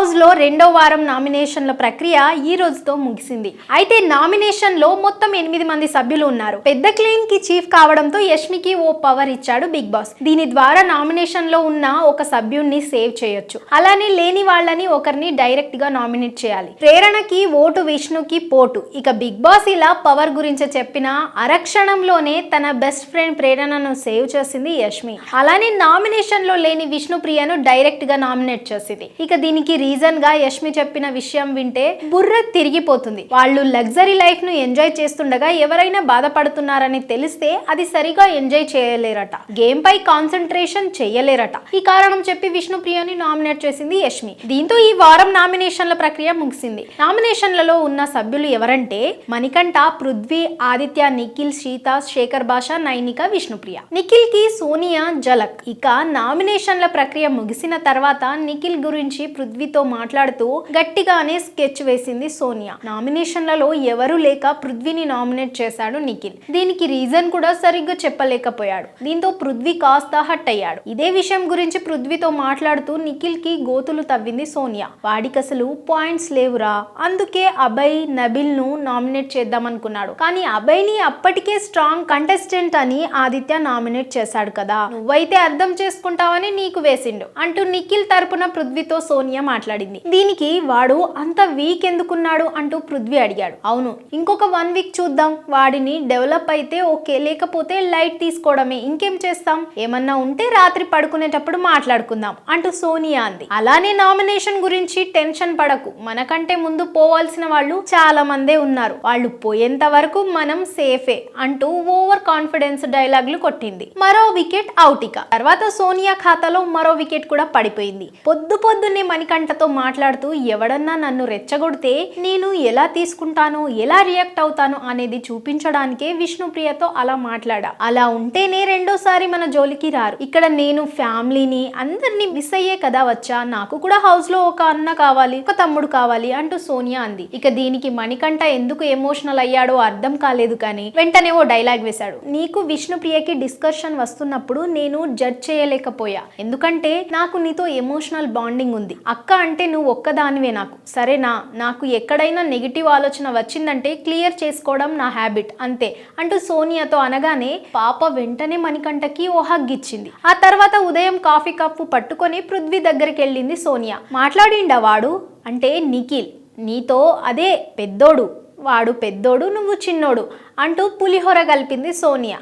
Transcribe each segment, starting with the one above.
House లో రెండో వారం నామినేషన్ల ప్రక్రియ ఈ రోజుతో ముగిసింది. అయితే నామినేషన్ లో మొత్తం 8 మంది సభ్యులు ఉన్నారు. పెద్ద క్లీన్ కి చీఫ్ కావడంతో యష్మికి ఓ పవర్ ఇచ్చాడు బిగ్ బాస్. దీని ద్వారా నామినేషన్ లో ఉన్న ఒక సభ్యుడిని సేవ్ చేయొచ్చు. అలానే లేని వాళ్ళని ఒకరిని డైరెక్ట్ గా నామినేట్ చేయాలి. ప్రేరణకి ఓటు, విష్ణుకి పోటు. ఇక బిగ్ బాస్ ఇలా పవర్ గురించి చెప్పిన అరక్షణంలోనే తన బెస్ట్ ఫ్రెండ్ ప్రేరణను సేవ్ చేసింది యష్మి. అలానే నామినేషన్ లో లేని విష్ణుప్రియను డైరెక్ట్ గా నామినేట్ చేసింది. ఇక దీనికి రీజన్ గా యష్మి చెప్పిన విషయం వింటే బుర్ర తిరిగిపోతుంది. వాళ్ళు లగ్జరీ లైఫ్ ను ఎంజాయ్ చేస్తుండగా ఎవరైనా బాధపడుతున్నారని తెలిస్తే అది సరిగా ఎంజాయ్ చేయలేరట, గేమ్ పై కాన్సన్ట్రేషన్ చేయలేరట. ఈ కారణం చెప్పి విష్ణుప్రియని నామినేట్ చేసింది యష్మి. దీంతో ఈ వారం నామినేషన్ల ప్రక్రియ ముగిసింది. నామినేషన్లలో ఉన్న సభ్యులు ఎవరంటే మణికంఠ, పృథ్వీ, ఆదిత్య, నిఖిల్, సీత, శేఖర్ భాష, నైనిక, విష్ణుప్రియ. నిఖిల్ కి సోనియా జలక్. ఇక నామినేషన్ల ప్రక్రియ ముగిసిన తర్వాత నిఖిల్ గురించి పృథ్వీతో మాట్లాడుతూ గట్టిగానే స్కెచ్ వేసింది సోనియా. నామినేషన్లలో ఎవరు లేక పృథ్వీని నామినేట్ చేశాడు నిఖిల్. దీనికి రీజన్ కూడా సరిగ్గా చెప్పలేకపోయాడు. దీంతో పృథ్వీ కాస్త హట్ అయ్యాడు. ఇదే విషయం గురించి పృథ్వీతో మాట్లాడుతూ నిఖిల్ కి గోతులు తవ్వింది సోనియా. వాడికి అసలు పాయింట్స్ లేవురా, అందుకే అభయ్, నబిల్ ను నామినేట్ చేద్దామనుకున్నాడు. కానీ అభయ్ ని అప్పటికే స్ట్రాంగ్ కంటెస్టెంట్ అని ఆదిత్య నామినేట్ చేశాడు కదా, నువ్వైతే అర్థం చేసుకుంటావని నీకు వేసిండు అంటూ నిఖిల్ తరపున పృథ్వీతో సోనియా మాట్లాడింది. దీనికి వాడు అంత వీక్ ఎందుకున్నాడు అంటూ పృథ్వీ అడిగాడు. అవును, ఇంకొక 1 వీక్ చూద్దాం, వాడిని డెవలప్ అయితే ఓకే, లేకపోతే లైట్ తీసుకోవడమే, ఇంకేం చేస్తాం, ఏమన్నా ఉంటే రాత్రి పడుకునేటప్పుడు మాట్లాడుకుందాం అంటూ సోనియా అంది. అలానే నామినేషన్ గురించి టెన్షన్ పడకు, మనకంటే ముందు పోవాల్సిన వాళ్ళు చాలా మందే ఉన్నారు, వాళ్ళు పోయేంత వరకు మనం సేఫే అంటూ ఓవర్ కాన్ఫిడెన్స్ డైలాగులు కొట్టింది. మరో వికెట్ అవుట్. ఇక తర్వాత సోనియా ఖాతాలో మరో వికెట్ కూడా పడిపోయింది. పొద్దున్నే మణికంఠతో మాట్లాడుతూ ఎవడన్నా నన్ను రెచ్చగొడితే నేను ఎలా తీసుకుంటానో, ఎలా రియాక్ట్ అవుతానో అనేది చూపించడానికే విష్ణుప్రియతో అలా మాట్లాడా. అలా ఉంటేనే రెండోసారి మన జోలికి రారు. ఇక్కడ నేను ఫ్యామిలీని అందరినీ మిస్ అయ్యే కదా వచ్చా, నాకు కూడా హౌస్ లో ఒక అన్న కావాలి, ఒక తమ్ముడు కావాలి అంటూ సోనియా అంది. ఇక దీనికి మణికంఠ ఎందుకు ఎమోషనల్ అయ్యాడో అర్థం కాలేదు కానీ వెంటనే ఓ డైలాగ్ వేశాడు. నీకు విష్ణుప్రియకి డిస్కషన్ వస్తున్నప్పుడు నేను జడ్జ్ చేయలేకపోయా, ఎందుకంటే నాకు నీతో ఎమోషనల్ బాండింగ్ ఉంది. అక్క అంటే నువ్వు ఒక్కదానివే నాకు, సరేనా? నాకు ఎక్కడైనా నెగిటివ్ ఆలోచన వచ్చిందంటే క్లియర్ చేసుకోవడం నా హ్యాబిట్ అంతే అంటూ సోనియాతో అనగానే పాప వెంటనే మణికంఠకి ఓ హగ్ ఇచ్చింది. ఆ తర్వాత ఉదయం కాఫీ కప్పు పట్టుకొని పృథ్వీ దగ్గరికి వెళ్ళింది సోనియా. మాట్లాడిండా వాడు అంటే నిఖిల్, నీతో అదే పెద్దోడు, వాడు పెద్దోడు, నువ్వు చిన్నోడు అంటూ పులిహోర కలిపింది సోనియా.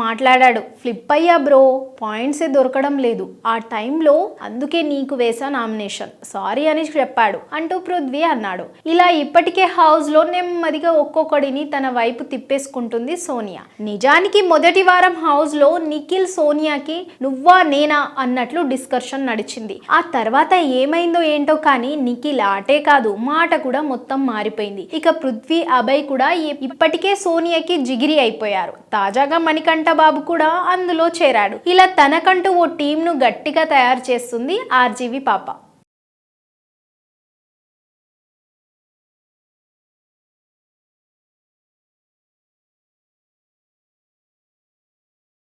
మాట్లాడాడు, ఫ్లిప్ అయ్యా బ్రో, పాయింట్సే దొరకడం లేదు ఆ టైంలో, అందుకే నీకు వేసా నామినేషన్, సారీ అని చెప్పాడు అంటూ పృథ్వీ అన్నాడు. ఇలా ఇప్పటికే హౌస్ లో నెమ్మదిగా ఒక్కొక్కడిని తన వైపు తిప్పేసుకుంటుంది సోనియా. నిజానికి మొదటి వారం హౌస్ లో నిఖిల్ సోనియాకి నువ్వా నేనా అన్నట్లు డిస్కషన్ నడిచింది. ఆ తర్వాత ఏమైందో ఏంటో కానీ నిఖిల్ ఆటే కాదు మాట కూడా మొత్తం మారిపోయింది. ఇక పృథ్వీ, అభయ్ కూడా ఇప్పటికే సోనియాకి జిగిరి అయిపోయారు. తాజాగా మణికంఠ బాబు కూడా అందులో చేరాడు. ఇలా తనకంటూ ఓ టీంను గట్టిగా తయారు చేస్తుంది ఆర్జీవి పాప.